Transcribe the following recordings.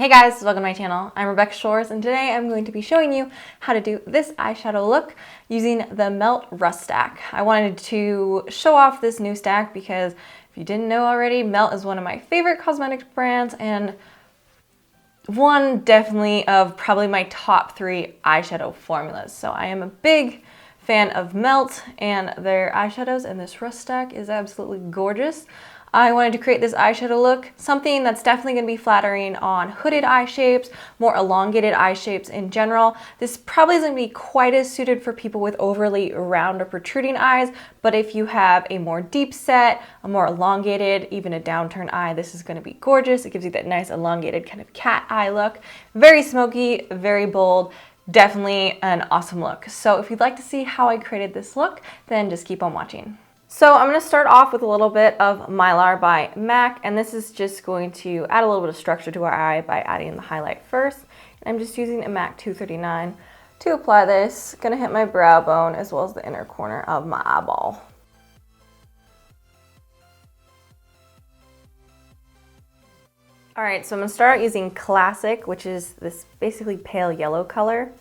Hey guys, welcome to my channel. I'm Rebecca Shores and today I'm going to be showing you how to do this eyeshadow look using the Melt Rust Stack. I wanted to show off this new stack because if you didn't know already, Melt is one of my favorite cosmetics brands and one definitely of probably my top 3 eyeshadow formulas. So I am a big fan of Melt and their eyeshadows, and this Rust Stack is absolutely gorgeous. I wanted to create this eyeshadow look, something that's definitely going to be flattering on hooded eye shapes, more elongated eye shapes in general. This probably isn't going to be quite as suited for people with overly round or protruding eyes, but if you have a more deep set, a more elongated, even a downturned eye, this is going to be gorgeous. It gives you that nice elongated kind of cat eye look. Very smoky, very bold. Definitely an awesome look. So if you'd like to see how I created this look, then just keep on watching. So I'm going to start off with a little bit of Mylar by MAC, and this is just going to add a little bit of structure to our eye by adding the highlight first. And I'm just using a MAC 239 to apply this. Going to hit my brow bone as well as the inner corner of my eyeball. Alright, so I'm going to start out using Classic, which is this basically pale yellow color.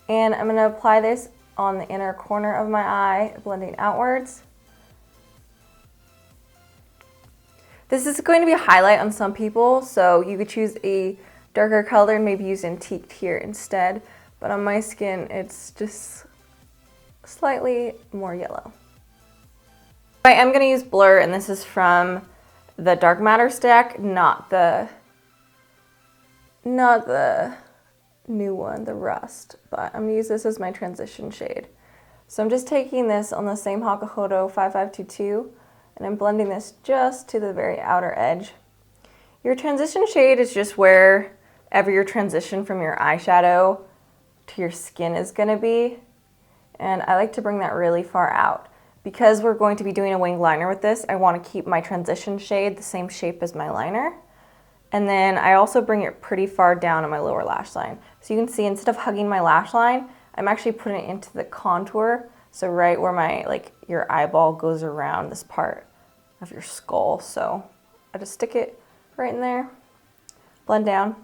And I'm going to apply this on the inner corner of my eye, blending outwards. This is going to be a highlight on some people, so you could choose a darker color and maybe use Antiqued here instead. But on my skin, it's just slightly more yellow. I am going to use Blurr, and this is from the Dark Matter stack, not the new one, the Rust. But I'm going to use this as my transition shade. So I'm just taking this on the same Hakuhodo 5522. And I'm blending this just to the very outer edge. Your transition shade is just wherever your transition from your eyeshadow to your skin is going to be. And I like to bring that really far out. Because we're going to be doing a winged liner with this, I want to keep my transition shade the same shape as my liner. And then I also bring it pretty far down on my lower lash line. So you can see instead of hugging my lash line, I'm actually putting it into the contour. So right where my, your eyeball goes around this part of your skull. So I just stick it right in there, blend down,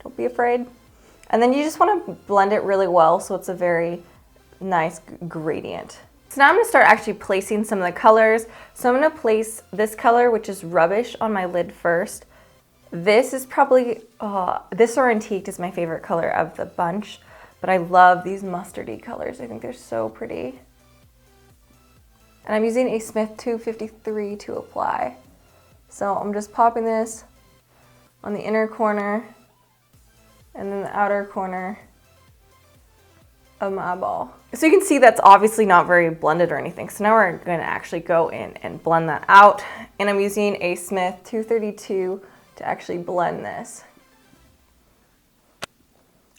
don't be afraid. And then you just want to blend it really well so it's a very nice gradient. So now I'm going to start actually placing some of the colors. So I'm going to place this color, which is Rubbish, on my lid first. This is probably, this or Antiqued is my favorite color of the bunch. But I love these mustardy colors. I think they're so pretty. And I'm using a Smith 253 to apply. So I'm just popping this on the inner corner and then the outer corner of my eyeball. So you can see that's obviously not very blended or anything. So now we're going to actually go in and blend that out. And I'm using a Smith 232 to actually blend this.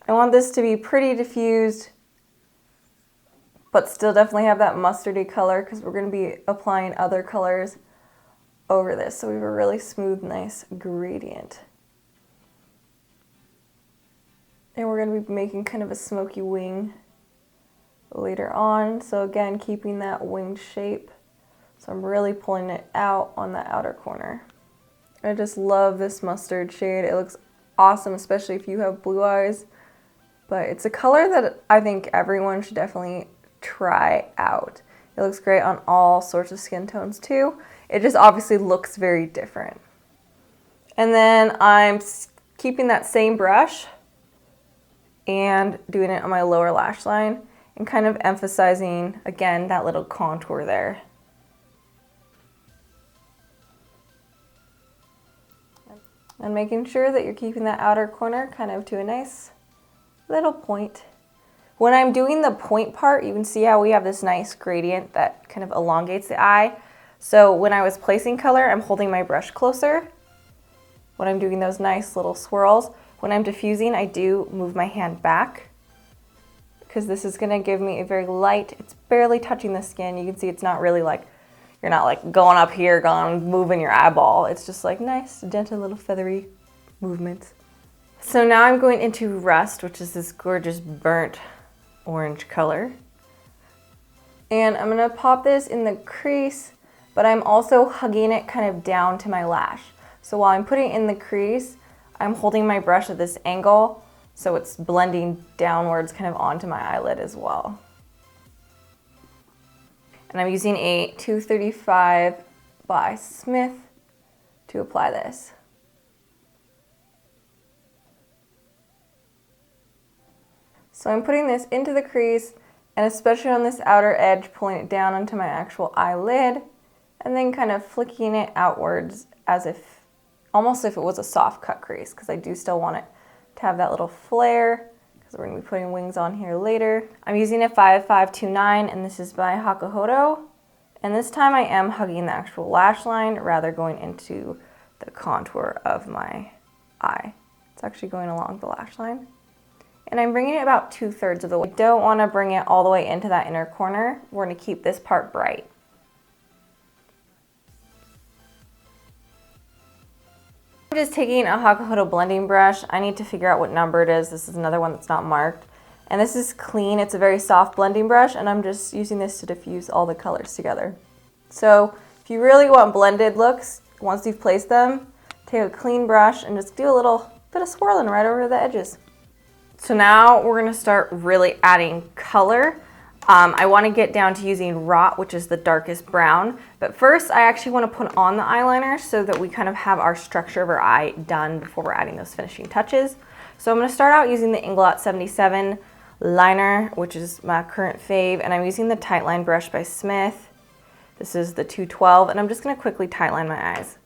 I want this to be pretty diffused, but still definitely have that mustardy color because we're going to be applying other colors over this. So we have a really smooth, nice gradient. And we're going to be making kind of a smoky wing later on. So again, keeping that winged shape. So I'm really pulling it out on the outer corner. I just love this mustard shade. It looks awesome, especially if you have blue eyes. But it's a color that I think everyone should definitely try out. It looks great on all sorts of skin tones too. It just obviously looks very different. And then I'm keeping that same brush and doing it on my lower lash line and kind of emphasizing, again, that little contour there. And making sure that you're keeping that outer corner kind of to a nice little point. When I'm doing the point part, you can see how we have this nice gradient that kind of elongates the eye. So when I was placing color, I'm holding my brush closer. When I'm doing those nice little swirls, when I'm diffusing, I do move my hand back because this is going to give me a very light, it's barely touching the skin. You can see it's not really you're not going up here, moving your eyeball. It's just nice, gentle little feathery movements. So now I'm going into Rust, which is this gorgeous burnt orange color. And I'm going to pop this in the crease, but I'm also hugging it kind of down to my lash. So while I'm putting it in the crease, I'm holding my brush at this angle, so it's blending downwards kind of onto my eyelid as well. And I'm using a 235 by Smith to apply this. So I'm putting this into the crease, and especially on this outer edge, pulling it down onto my actual eyelid, and then kind of flicking it outwards as if, almost if it was a soft cut crease, because I do still want it to have that little flare, because we're going to be putting wings on here later. I'm using a 5529, and this is by Hakuhodo. And this time I am hugging the actual lash line rather going into the contour of my eye. It's actually going along the lash line. And I'm bringing it about 2/3 of the way. I don't want to bring it all the way into that inner corner. We're going to keep this part bright. I'm just taking a Hakuhodo blending brush. I need to figure out what number it is. This is another one that's not marked. And this is clean. It's a very soft blending brush, and I'm just using this to diffuse all the colors together. So if you really want blended looks, once you've placed them, take a clean brush and just do a little bit of swirling right over the edges. So now we're going to start really adding color. I want to get down to using Rot, which is the darkest brown. But first, I actually want to put on the eyeliner so that we kind of have our structure of our eye done before we're adding those finishing touches. So I'm going to start out using the Inglot 77 liner, which is my current fave, and I'm using the tight line brush by Smith. This is the 212, and I'm just going to quickly tight line my eyes.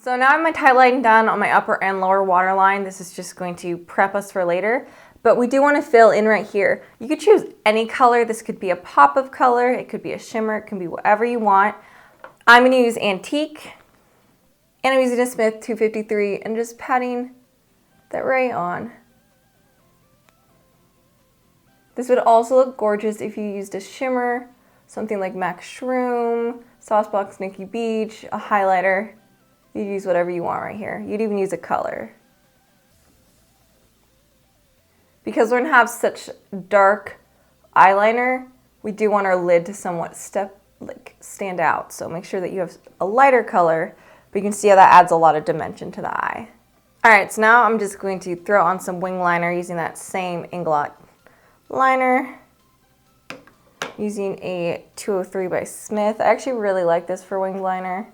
So now I have my tight line done on my upper and lower waterline. This is just going to prep us for later, but we do want to fill in right here. You could choose any color. This could be a pop of color, it could be a shimmer, it can be whatever you want. I'm going to use Antique, and I'm using a Smith 253 and just patting that right on. This would also look gorgeous if you used a shimmer, something like MAC Shroom, Saucebox Nikki Beach, a highlighter. You'd use whatever you want right here. You'd even use a color. Because we're going to have such dark eyeliner, we do want our lid to somewhat stand out. So make sure that you have a lighter color, but you can see how that adds a lot of dimension to the eye. Alright, so now I'm just going to throw on some wing liner using that same Inglot liner. Using a 203 by Smith. I actually really like this for wing liner.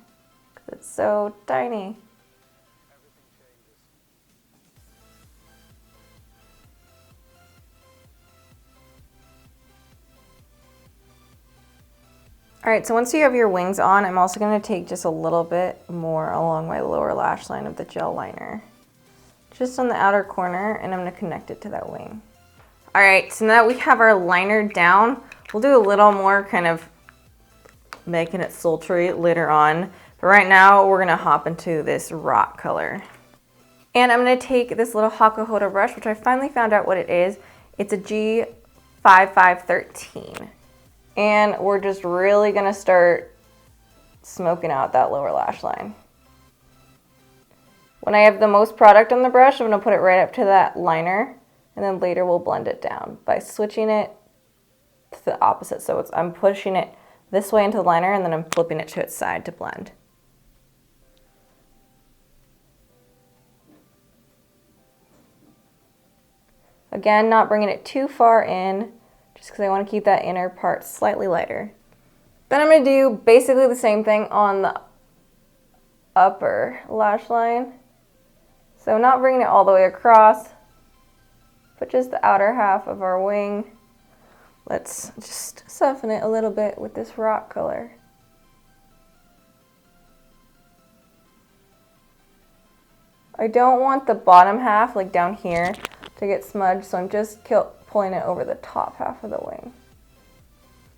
It's so tiny. Alright, so once you have your wings on, I'm also going to take just a little bit more along my lower lash line of the gel liner. Just on the outer corner, and I'm going to connect it to that wing. Alright, so now that we have our liner down, we'll do a little more kind of making it sultry later on. But right now, we're going to hop into this rock color. And I'm going to take this little Hakuhodo brush, which I finally found out what it is. It's a G5513. And we're just really going to start smoking out that lower lash line. When I have the most product on the brush, I'm going to put it right up to that liner. And then later we'll blend it down by switching it to the opposite. So I'm pushing it this way into the liner, and then I'm flipping it to its side to blend. Again, not bringing it too far in, just because I want to keep that inner part slightly lighter. Then I'm going to do basically the same thing on the upper lash line. So not bringing it all the way across, but just the outer half of our wing. Let's just soften it a little bit with this rock color. I don't want the bottom half, like down here, to get smudged, so I'm just pulling it over the top half of the wing.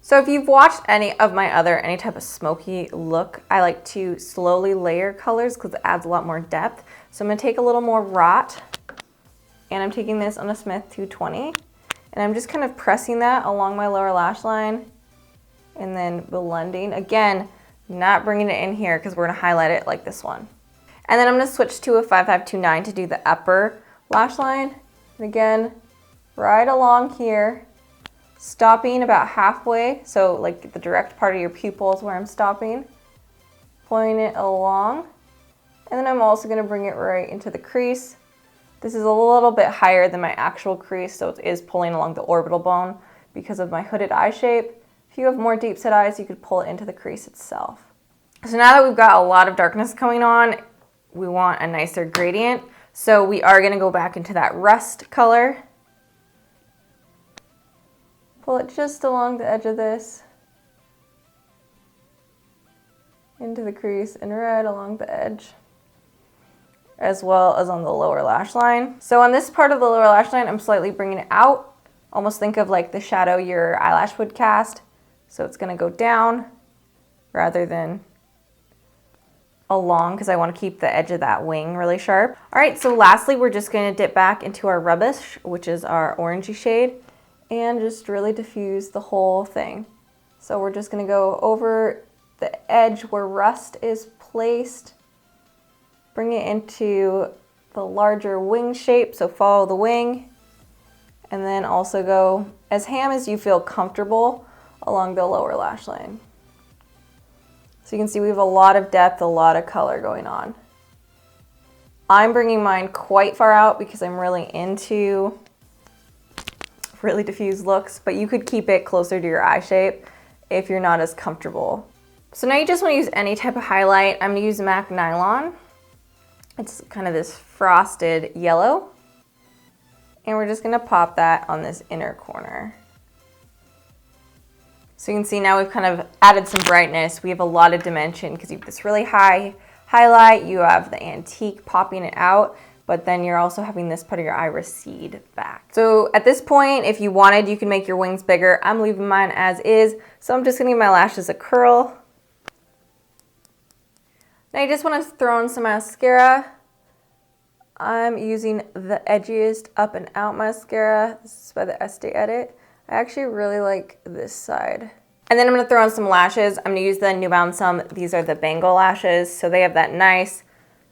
So if you've watched any of my any type of smoky look, I like to slowly layer colors because it adds a lot more depth. So I'm going to take a little more Rot, and I'm taking this on a Smith 220, and I'm just kind of pressing that along my lower lash line and then blending. Again, not bringing it in here because we're going to highlight it like this one. And then I'm going to switch to a 5529 to do the upper lash line. And again, right along here, stopping about halfway, so like the direct part of your pupil is where I'm stopping. pulling it along. And then I'm also going to bring it right into the crease. This is a little bit higher than my actual crease, so it is pulling along the orbital bone because of my hooded eye shape. If you have more deep set eyes, you could pull it into the crease itself. So now that we've got a lot of darkness coming on, we want a nicer gradient. So we are going to go back into that rust color. Pull it just along the edge of this, into the crease and right along the edge, as well as on the lower lash line. So on this part of the lower lash line, I'm slightly bringing it out. Almost think of like the shadow your eyelash would cast. So it's going to go down rather than along because I want to keep the edge of that wing really sharp. All right, so lastly, we're just going to dip back into our rubbish, which is our orangey shade, and just really diffuse the whole thing. So we're just going to go over the edge where rust is placed, bring it into the larger wing shape, so follow the wing, and then also go as ham as you feel comfortable along the lower lash line. So you can see we have a lot of depth, a lot of color going on. I'm bringing mine quite far out because I'm really into really diffused looks, but you could keep it closer to your eye shape if you're not as comfortable. So now you just want to use any type of highlight. I'm going to use MAC Nylon. It's kind of this frosted yellow. And we're just going to pop that on this inner corner. So you can see now we've kind of added some brightness. We have a lot of dimension because you have this really high highlight. You have the antique popping it out, but then you're also having this part of your eye recede back. So at this point, if you wanted, you can make your wings bigger. I'm leaving mine as is. So I'm just going to give my lashes a curl. Now you just want to throw in some mascara. I'm using the edgiest Up and Out mascara. This is by the Ste Edit. I actually really like this side. And then I'm going to throw on some lashes. I'm going to use the New Balance Some. These are the Bengal lashes. So they have that nice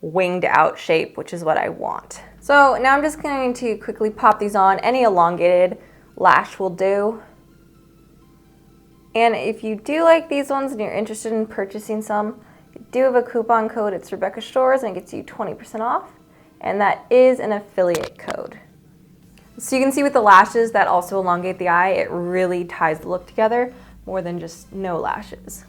winged out shape, which is what I want. So now I'm just going to quickly pop these on. Any elongated lash will do. And if you do like these ones and you're interested in purchasing some, you do have a coupon code. It's Rebecca Shores and it gets you 20% off. And that is an affiliate code. So you can see with the lashes that also elongate the eye, it really ties the look together more than just no lashes.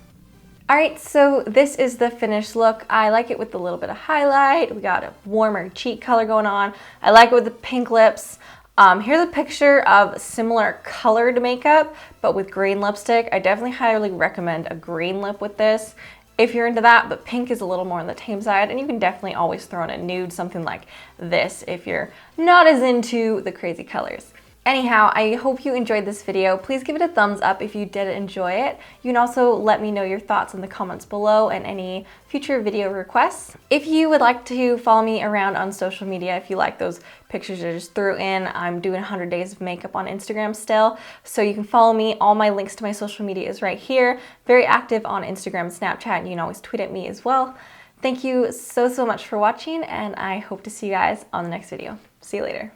All right, so this is the finished look. I like it with a little bit of highlight. We got a warmer cheek color going on. I like it with the pink lips. Here's a picture of similar colored makeup, but with green lipstick. I definitely highly recommend a green lip with this if you're into that, but pink is a little more on the tame side, and you can definitely always throw in a nude, something like this, if you're not as into the crazy colors. Anyhow, I hope you enjoyed this video. Please give it a thumbs up if you did enjoy it. You can also let me know your thoughts in the comments below and any future video requests. If you would like to follow me around on social media, if you like those pictures I just threw in, I'm doing 100 days of makeup on Instagram still, so you can follow me. All my links to my social media is right here. Very active on Instagram and Snapchat, and you can always tweet at me as well. Thank you so much for watching, and I hope to see you guys on the next video. See you later.